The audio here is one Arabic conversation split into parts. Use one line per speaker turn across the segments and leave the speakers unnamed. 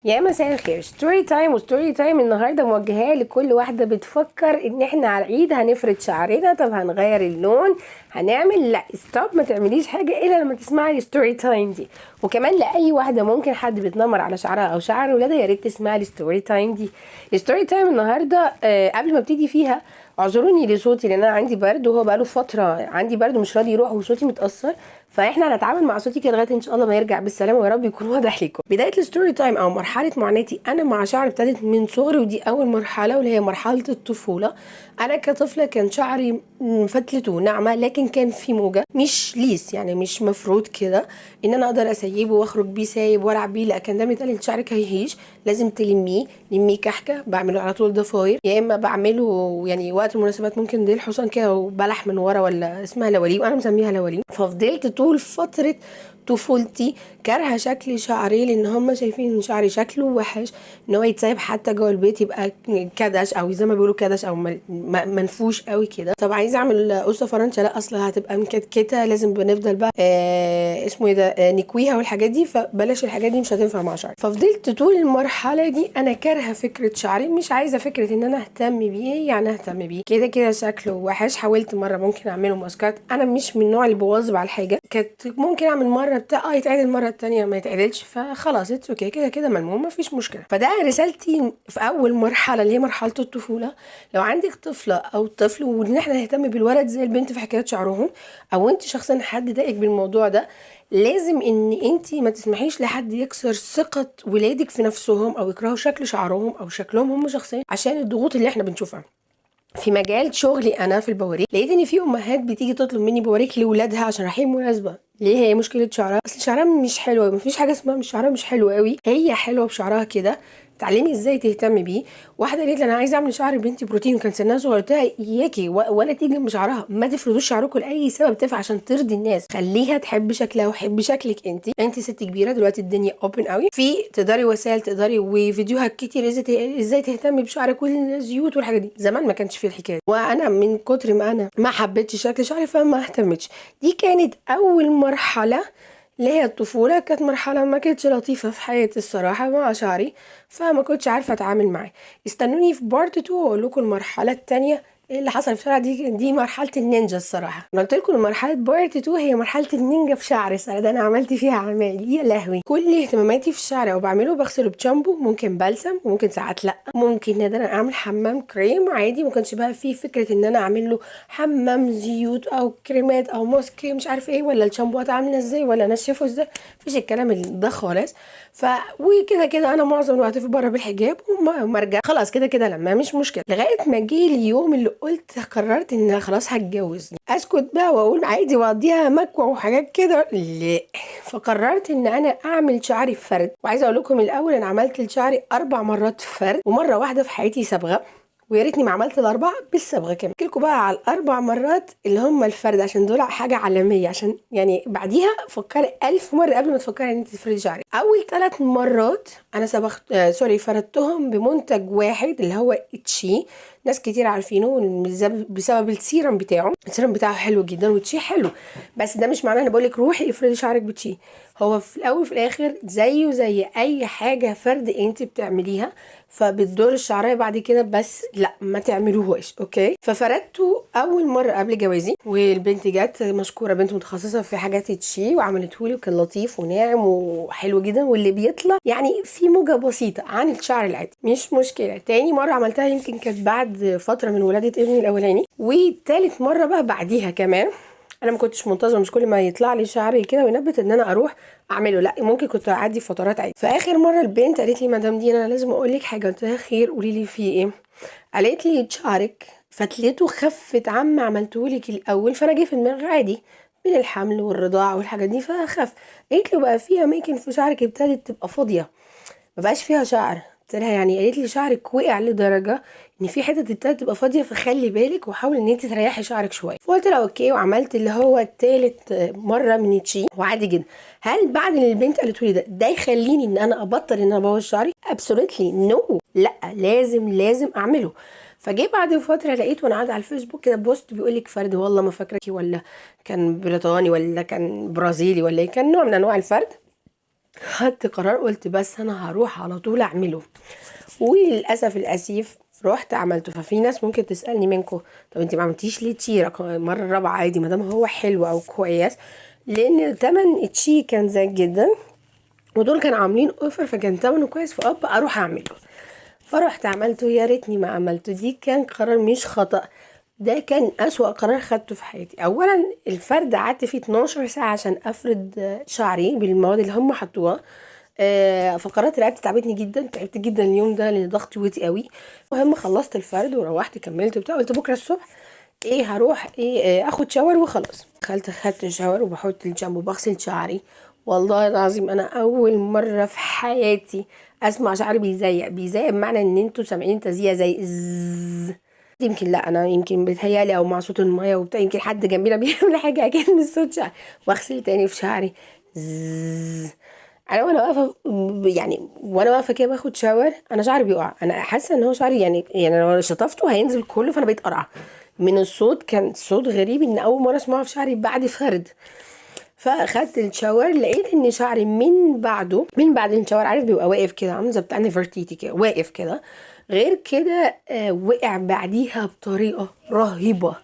يا مساء الخير. ستوري تايم النهارده موجهاه لكل واحده بتفكر ان احنا على العيد هنفرد شعرنا. طب هنغير اللون، هنعمل، لا ستوب، ما تعمليش حاجه الا لما تسمعي الستوري تايم دي. وكمان لاي واحده ممكن حد بيتنمر على شعرها او شعر ولادها، يا ريت تسمعي الستوري تايم دي. الستوري تايم النهارده قبل ما ابتدي فيها اعذروني لصوتي، لان انا عندي برد وهو بقاله فتره عندي برد مش راضي يروح وصوتي متاثر، فاحنا هنتعامل مع صوتي كده لغايه ان شاء الله ما يرجع بالسلامه، ويا رب يكون واضح لكم. بدايه الستوري تايم او مرحله معاناتي انا مع شعري ابتدت من صغري، ودي اول مرحله واللي هي مرحله الطفوله. انا كطفله كان شعري فتلته وناعمه، لكن كان في موجه، مش ليس يعني مش مفروض كده ان انا اقدر اسيبه واخرج بيه سايب والعب بيه، لا كان ده متقال شعرك هيهيش لازم تلميه كحكه. بعمله على طول ضفاير، يا اما بعمله يعني وقت المناسبات ممكن ديل حصان كده وبلح من ورا، ولا اسمها لولي وانا مسميها لولي. ففضلت طول فتره طفولتي كارهه شكل شعري، لان هم شايفين ان شعري شكله وحش، ان هو يتسايب حتى جوه البيت يبقى كدش، او زي ما بيقولوا كدش او منفوش قوي كده. طب عايزه اعمل قصه فرنسا، لا اصلا هتبقى مكتكته، لازم بنفضل بقى اسمه ايه ده نكويها والحاجات دي، فبلاش الحاجات دي مش هتنفع مع شعري. ففضلت طول المرحله دي انا كارهه فكره شعري، مش عايزه فكره ان انا اهتم بيه، يعني اهتم بيه كده كده شكله وحش. حاولت مره ممكن اعمله ماسكات، انا مش من النوع اللي بواظب على الحاجه، كانت ممكن اعمل مره بتاع يتعدل المره التانيه ما يتعدلش، فخلاص اتس اوكي كده كده ملموم مفيش مشكله. فده رسالتي في اول مرحله اللي هي مرحله الطفوله. لو عندك طفله او طفل وان احنا نهتم بالولد زي البنت في حكايه شعرهم، او انت شخصيا حد ضايقك بالموضوع ده، لازم ان انت ما تسمحيش لحد يكسر ثقه ولادك في نفسهم او يكرهوا شكل شعرهم او شكلهم هم شخصيا، عشان الضغوط اللي احنا بنشوفها في مجال شغلي. انا في البواريك لقيت ان في امهات بتيجي تطلب مني بواريك لاولادها عشان رايحين مناسبه. ليه؟ هي مشكله شعرها، اصل شعرها مش حلوه، مفيش حاجه اسمها مش شعرها مش حلو قوي، هي حلوه بشعرها كده، تعلمي ازاي تهتمي بيه. واحده قالت لي انا عايزه اعمل شعر بنتي بروتين وكان سنها صغير، قلت لها اياكي ولا تيجي جنب شعرها، ما تفرضوش شعركم لاي سبب تافه عشان ترضي الناس، خليها تحب شكلها وحب شكلك. انت ست كبيره دلوقتي، الدنيا اوبن قوي، في تقدري وسائل، تقدري وفيديوهات كتير ازاي تهتمي بشعرك والزيوت والحاجات دي. زمان ما كانش فيه الحكايه، وانا من كتر ما انا ما حبيتش شكل شعري فما اهتمتش. دي كانت اول مرحله اللي هي الطفولة، كانت مرحلة ما كانتش لطيفة في حياتي الصراحة مع شعري، فما كنتش عارفة اتعامل معاه. استنوني في بارت 2 واقول لكم المرحلة التانية ايه اللي حصل في شعري. دي مرحلة النينجا الصراحة. انا قلت لكم مرحلة بارت 2 هي مرحلة النينجا في شعري الصراحة، ده انا عملت فيها اعمال يا لهوي. كل اهتماماتي في الشعر او بعمله بغسله بشامبو، ممكن بلسم، وممكن ساعات لا، ممكن نادرا اعمل حمام كريم عادي، ما كانش بقى فيه فكرة ان انا اعمل له حمام زيوت او كريمات او ماسك مش عارف ايه، ولا الشامبوات عامله ازاي، ولا انشفه ازاي، مفيش الكلام ده خالص. وكده كده انا معظم الوقت في بره بالحجاب وما ارجع خلاص كده كده لما مش مشكله، لغايه ما جه اليوم اللي قلت قررت ان خلاص هتجوز. اسكت بقى واقول عادي واقضيها مكوى وحاجات كده؟ لا. فقررت ان انا اعمل شعري فرد. وعايزه اقول لكم الاول انا عملت لشعري 4 مرات فرد، ومره واحده في حياتي صبغه، ويا ريتني ما عملت الاربعه بالصبغه كمان. احكي لكم بقى على ال4 مرات اللي هم الفرد عشان دول حاجه عالميه، عشان يعني بعديها فكري 1000 مره قبل ما تفكري ان انت تفردي شعرك. اول 3 مرات انا صبغت فردتهم بمنتج واحد اللي هو اتشي، ناس كتير عارفينه بسبب السيرم بتاعه. السيرم بتاعه حلو جدا وتشي حلو، بس ده مش معناه انا بقولك روحي افردي شعرك بتشي. هو في الاول وفي الاخر زيه زي اي حاجه فرد انت بتعمليها، فبتدور الشعريه بعد كده، بس لا ما تعملوهاش اوكي. ففردته اول مره قبل جوازي، والبنت جت مشكوره، بنت متخصصه في حاجات تشي وعملته لي، وكان لطيف وناعم وحلو جدا، واللي بيطلع يعني في موجه بسيطه عن الشعر العادي مش مشكله. تاني مره عملتها يمكن كانت بعد فتره من ولاده ابني الاولاني، وتالت مره بقى بعديها كمان انا ما كنتش منتظمه، مش كل ما يطلع لي شعري كده وينبت ان انا اروح اعمله، لا ممكن كنت اعدي فترات عادي. فاخر مره البنت قالت لي مدام دي انا لازم اقول لك حاجه، قلت لها خير قولي لي في ايه. قالت لي شعرك فتلته خفت عم عملته لك الاول، فانا جه في دماغي عادي من الحمل والرضاعه والحاجات دي فخف. قالت له بقى في اماكن في شعرك ابتدت تبقى فاضيه ما بقاش فيها شعر. قلت لها يعني؟ قالت لي شعرك وقع لدرجه ان في حتت ابتدت تبقى فاضيه، فخلي بالك وحاولي ان انت تريحي شعرك شويه. فقلت لها اوكي، وعملت اللي هو التالت مره من تشي وعادي جدا. هل بعد اللي البنت قالته لي ده يخليني ان انا ابطل ان انا ابوظ شعري؟ ابسولوتلي نو، لا لازم اعمله. فجي بعد فتره لقيت وانا قاعده على الفيسبوك كده بوست بيقول لك فرد، والله ما فاكره ولا كان بريطاني ولا كان برازيلي ولا كان نوع من انواع الفرد، خدت قرار، قلت بس انا هروح على طول اعمله. وللاسف الاسيف رحت عملته. ففي ناس ممكن تسالني منكم طب انت ما عملتيش ليه تشي مره رابعه عادي ما دام هو حلو او كويس؟ لان تمن التشي كان زاد جدا، ودول كانوا عاملين اوفر فكان تمنه كويس، فاب اروح اعمله. فرحت عملته. يا ريتني ما عملته، دي كان قرار مش خطأ، ده كان أسوأ قرار خدته في حياتي. اولا الفرد قعدت فيه 12 ساعه عشان افرد شعري بالمواد اللي هم حطوها. فقرات رقبتي تعبتني جدا، تعبت جدا اليوم ده لان ضغطي وطي قوي. المهم خلصت الفرد وروحت كملت بتاع، قلت بكره الصبح ايه هروح ايه اخد شاور وخلاص. خدت شاور وبحط الشامبو بغسل شعري. والله العظيم انا اول مره في حياتي اسمع شعري بيزيق بمعنى ان انتوا سامعين تزييق زي يمكن لا انا يمكن بتهيالي او مع صوت الميه وبتاع، يمكن حد جنبنا بيعمل حاجه اكيد من صوت شعري. واغسل تاني في شعري انا وانا واقفه يعني وانا واقفه كده باخد شاور انا شعري بيقع. انا حاسه ان هو شعري يعني لو شطفته هينزل كله، فانا بقيت قرعه من الصوت. كان صوت غريب ان اول مره اسمعه في شعري بعد فرد. فاخدت الشاور لقيت ان شعري من بعد الشاور عارف بيبقى واقف كده عامل زي بتاع نفرتيتي كده واقف كده. غير كده وقع بعديها بطريقه رهيبه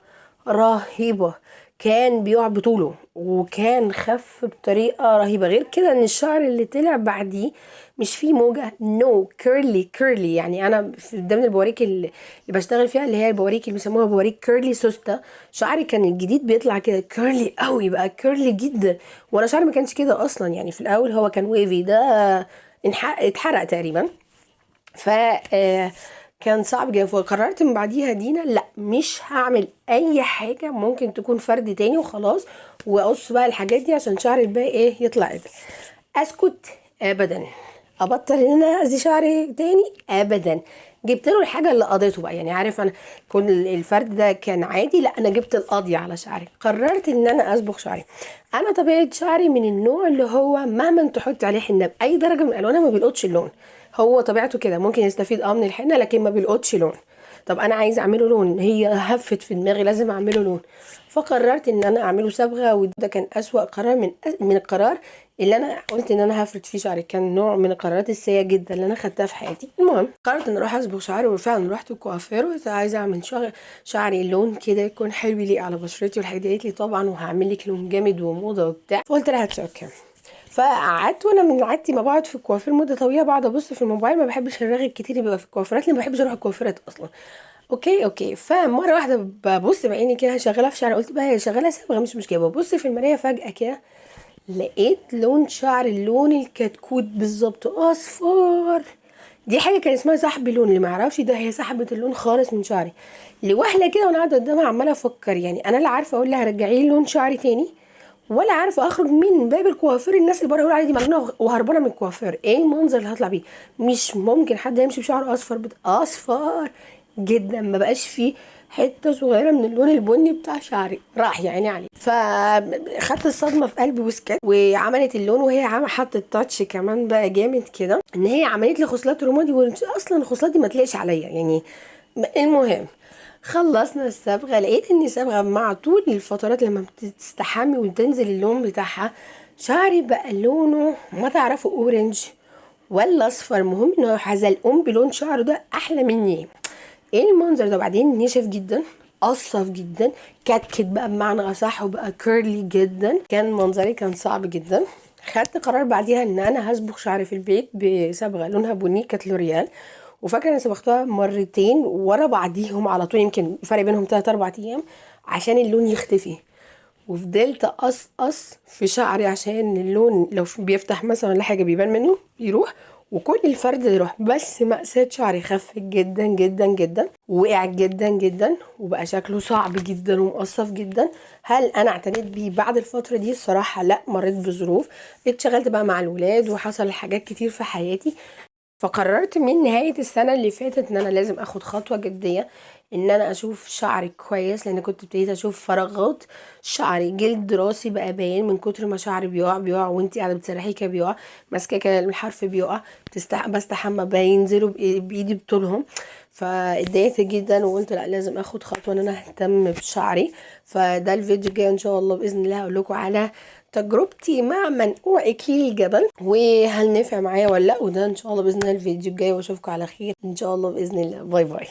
رهيبه. كان بيقع بطوله وكان خف بطريقه رهيبه. غير كده ان الشعر اللي طلع بعديه مش فيه موجه، نو كيرلي. يعني انا في ضمن البواريك اللي بشتغل فيها اللي هي البواريك اللي بيسموها بواريك كيرلي سوسته، شعري كان الجديد بيطلع كده كيرلي قوي، بقى كيرلي جدا. وانا شعري ما كانش كده اصلا، يعني في الاول هو كان ويفي ده اتحرق تقريبا. ف كان صعب جدا. فقررت من بعديها دينا لا مش هعمل اي حاجه ممكن تكون فرد تاني وخلاص، واقص بقى الحاجات دي عشان شعري الباقي ايه يطلع عدل. اسكت ابدا. ابطل ان انا اذي شعري تاني ابدا. جبت له الحاجه اللي قضيته بقى، يعني عارف انا كل الفرد ده كان عادي، لا انا جبت القاضي على شعري. قررت ان انا اصبغ شعري. انا طبيعه شعري من النوع اللي هو مهما تحط عليه حنه باي درجه من الالوانها ما بيلقطش اللون. هو طبيعته كده ممكن يستفيد من الحنه لكن ما بيلقطش لون. طب انا عايزه اعمله لون، هي هفت في دماغي لازم اعمله لون. فقررت ان انا اعمله صبغه، وده كان اسوأ قرار من القرار اللي انا قلت ان انا هفرد فيه شعري. كان نوع من القرارات السيئه جدا اللي انا خدتها في حياتي. المهم قررت ان اروح اصبغ شعري، وفعلا رحت الكوافير وقلت عايزه اعمل شعري لون كده يكون حلو يليق على بشرتي، والحاجات دي قالت لي طبعا وهعمل لك لون جامد وموضه وبتاع. فقلت لها اوكي. فقعدت وانا من عادتي ما بقعد في الكوافير مده طويله بقعد ابص في الموبايل، ما بحبش الرغي الكتير اللي بيبقى في الكوافيرات لان ما بحبش اروح الكوافيرات اصلا. اوكي. فمره واحده ببص بعيني كده شغاله في شعري، قلت بقى هي شغاله صبغه مش مشكله. ببص في المرايه فجاه كده لقيت لون شعر اللون الكتكوت بالظبط اصفر. دي حاجه كان اسمها سحب لون، اللي ما يعرفش ده هي سحبت اللون خالص من شعري لوهله كده. وانا قاعده قدامها عماله افكر، يعني انا لا عارفه اقول لها رجعي لي لون شعري تاني، ولا عارفه اخرج من باب الكوافير الناس اللي بره يقولوا علي دي مجنونه وهربانه من الكوافير. ايه المنظر اللي هطلع بيه؟ مش ممكن حد يمشي بشعر اصفر اصفر جدا، ما بقاش فيه حته صغيره من اللون البني بتاع شعري، راح يعني عليه. فخدت الصدمه في قلبي وسكت. وعملت اللون وهي حطت تاتش كمان بقى جامد كده، ان هي عملت لي خصلات رمادي، واصلا الخصلات دي ما تلاقيش عليا يعني. المهم خلصنا الصبغه، لقيت ان الصبغه مع طول الفترات لما بتستحمي وتنزل اللون بتاعها شعري بقى لونه ما تعرفوا اورنج ولا اصفر، المهم انه حزلقوم بلون شعره ده احلى مني. ايه المنظر ده؟ بعدين نشف جدا، قصف جدا، كتكت بقى بمعنى اصح، وبقى كيرلي جدا. كان منظري كان صعب جدا. خدت قرار بعديها ان انا هصبغ شعري في البيت بصبغه لونها بني، كانت لوريال. وفاكره انا صبغتها مرتين ورا بعضيهم على طول، يمكن فرق بينهم 3 4 ايام عشان اللون يختفي. وفضلت اقصقص في شعري عشان اللون لو بيفتح مثلا ولا حاجه بيبان منه يروح، وكل الفرد يروح. بس مأساة شعري خفت جدا جدا جدا، ووقع جدا جدا، وبقى شكله صعب جدا ومقصف جدا. هل انا اعتنيت بيه بعد الفتره دي؟ الصراحه لا، مريت بظروف، اتشغلت بقى مع الولاد وحصل حاجات كتير في حياتي. فقررت من نهاية السنة اللي فاتت ان انا لازم اخد خطوة جدية، ان انا اشوف شعري كويس، لان كنت ابتديت اشوف فراغات شعري. جلد راسي بقى باين من كتر ما شعري بيقع وانتي قاعدة بتسرحي كده بيقع، ماسكة كده الحرف بيقع، بستحمى بينزلوا بايدي بطولهم. فاتضايقت جدا وقلت لا لازم اخد خطوه ان انا اهتم بشعري. فده الفيديو الجاي ان شاء الله باذن الله هقول لكم على تجربتي مع منقوع اكليل الجبل وهل نفع معايا ولا لا، وده ان شاء الله باذن الله الفيديو الجاي، واشوفكم على خير ان شاء الله باذن الله. باي باي.